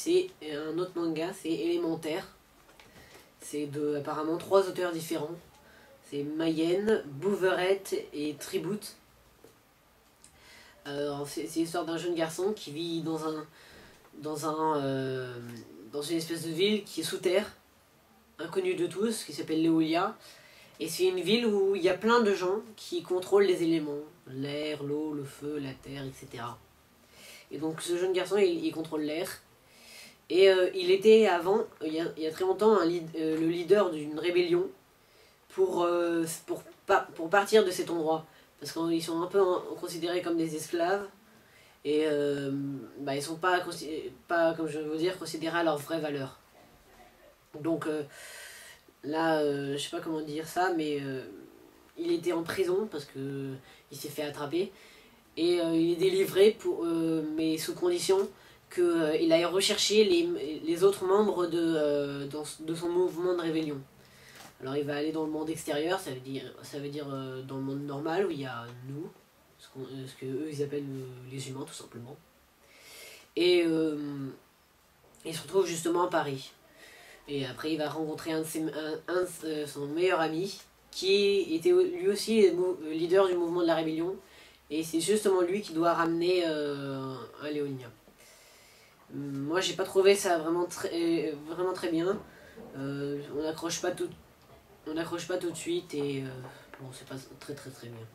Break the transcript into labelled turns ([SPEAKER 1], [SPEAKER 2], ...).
[SPEAKER 1] c'est un autre manga, c'est Élémentaire. C'est de apparemment 3 auteurs différents. C'est Mayenne, Bouverette et Tribout. C'est l'histoire d'un jeune garçon qui vit dans une espèce de ville qui est sous terre, inconnue de tous, qui s'appelle Léolia. Et c'est une ville où il y a plein de gens qui contrôlent les éléments, l'air, l'eau, le feu, la terre, etc. Et donc ce jeune garçon, il contrôle l'air. Et il était avant, il y a très longtemps, le leader d'une rébellion pour partir de cet endroit. Parce qu'ils sont un peu considérés comme des esclaves. Et ils sont pas, comme je veux dire, considérés à leur vraie valeur. Donc là, je sais pas comment dire ça, mais il était en prison parce que il s'est fait attraper. Et il est délivré, mais sous condition qu'il aille rechercher les autres membres de son mouvement de rébellion. Alors il va aller dans le monde extérieur, ça veut dire dans le monde normal où il y a nous, ce que eux ils appellent les humains tout simplement. Et il se retrouve justement à Paris. Et après il va rencontrer son meilleur ami qui était lui aussi leader du mouvement de la rébellion. Et c'est justement lui qui doit ramener un Léonien. Moi j'ai pas trouvé ça vraiment très bien. On n'accroche pas tout de suite et bon c'est pas très bien.